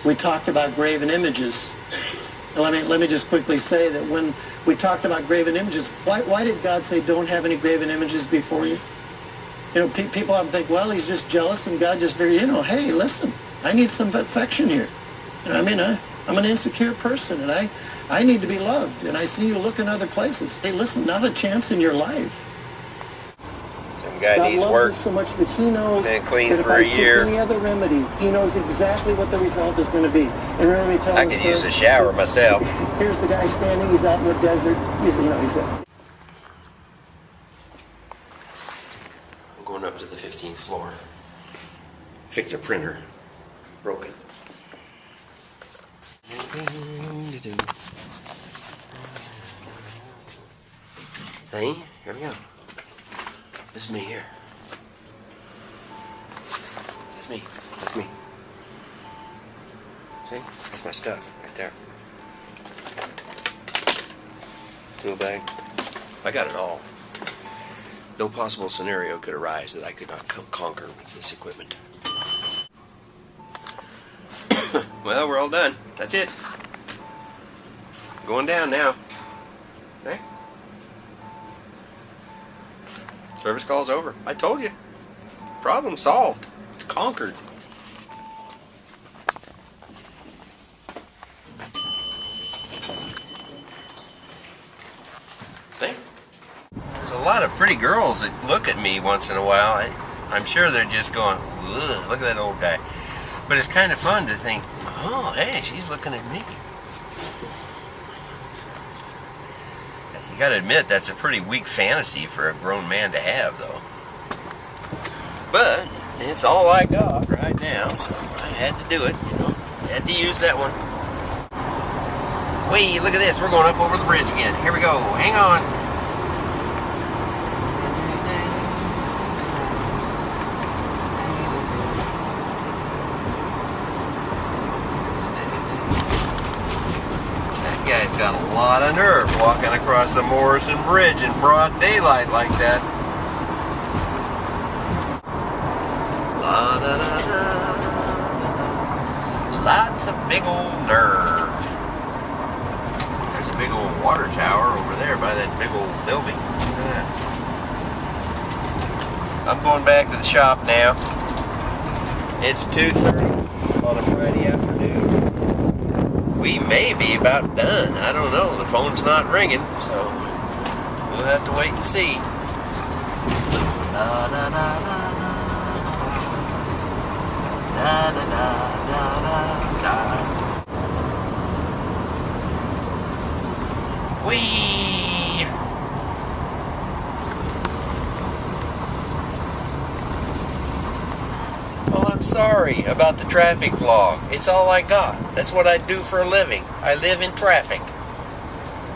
we talked about graven images. And let me just quickly say that when we talked about graven images, why did God say don't have any graven images before you? You know, people often think, well, he's just jealous and God just very, hey, listen, I need some affection here. You know, I mean, I'm an insecure person and I need to be loved, and I see you look in other places. Hey, listen, not a chance in your life. Some guy God needs loves work. us so much that he knows been clean that for a if I year. take any other remedy, he knows exactly what the result is going to be. And remember me telling I could use a shower myself. Here's the guy standing. He's out in the desert. He's there. I'm going up to the 15th floor. Fix a printer. Broken. See? Here we go. This is me here. That's me. That's me. See? That's my stuff right there. Tool bag. I got it all. No possible scenario could arise that I could not conquer with this equipment. Well, we're all done. That's it. Going down now. Okay? Service call's over. I told you. Problem solved. It's conquered. See? There's a lot of pretty girls that look at me once in a while. I'm sure they're just going, ugh, look at that old guy. But it's kind of fun to think, oh, hey, she's looking at me. You gotta admit, that's a pretty weak fantasy for a grown man to have, though. But it's all I got right now, so I had to do it, I had to use that one. Wait, look at this. We're going up over the bridge again. Here we go. Hang on. Got a lot of nerve walking across the Morrison Bridge in broad daylight like that. La, da, da, da. Lots of big old nerve. There's a big old water tower over there by that big old building. I'm going back to the shop now. It's 2:30 on a Friday afternoon. We may be about done. I don't know. The phone's not ringing, so we'll have to wait and see. Da da da da da da da da da. Whee! Well, I'm sorry about the traffic vlog. It's all I got. That's what I do for a living. I live in traffic.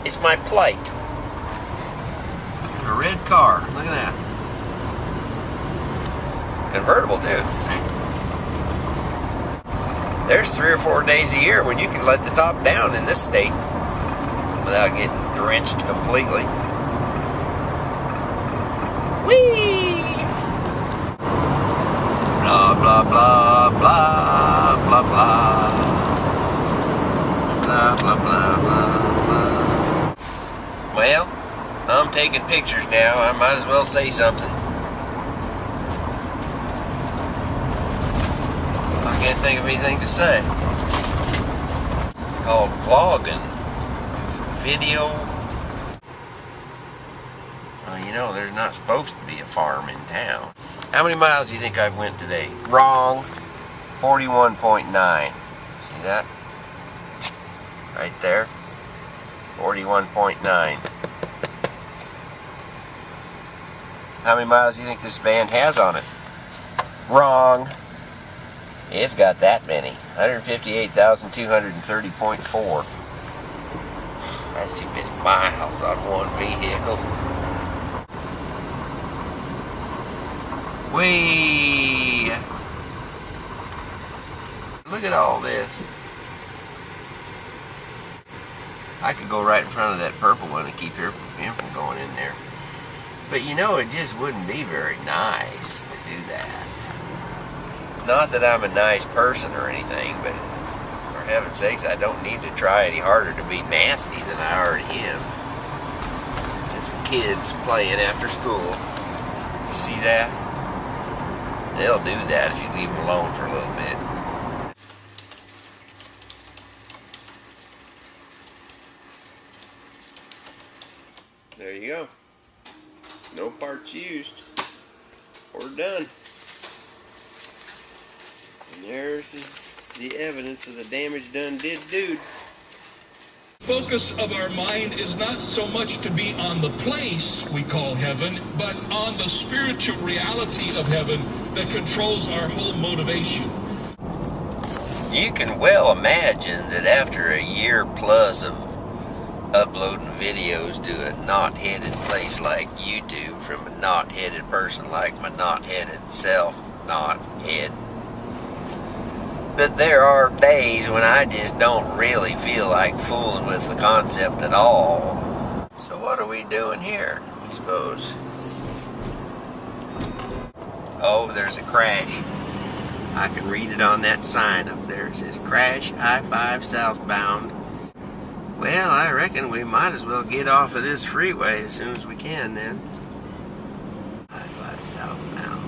It's my plight. A red car. Look at that. Convertible, too. There's 3 or 4 days a year when you can let the top down in this state without getting drenched completely. Whee! Blah, blah, blah, blah, blah, blah. Blah, blah, blah, blah, blah. Well, I'm taking pictures now. I might as well say something. I can't think of anything to say. It's called vlogging. Video. Well, there's not supposed to be a farm in town. How many miles do you think I went today? Wrong. 41.9. See that? Right there. 41.9. How many miles do you think this van has on it? Wrong. It's got that many. 158,230.4. That's too many miles on one vehicle. Whee! Look at all this. I could go right in front of that purple one and keep him from going in there. But it just wouldn't be very nice to do that. Not that I'm a nice person or anything, but heaven's sakes, I don't need to try any harder to be nasty than I already am. There's some kids playing after school. You see that? They'll do that if you leave them alone for a little bit. There you go. No parts used. We're done. And there's the evidence of the damage done did dude. Focus of our mind is not so much to be on the place we call heaven, but on the spiritual reality of heaven that controls our whole motivation. You can well imagine that after a year plus of uploading videos to a knot-headed place like YouTube from a knot-headed person like my knot-headed self, knot-head, that there are days when I just don't really feel like fooling with the concept at all. So what are we doing here, I suppose? Oh, there's a crash. I can read it on that sign up there. It says, crash I-5 southbound. Well, I reckon we might as well get off of this freeway as soon as we can then. I-5 southbound.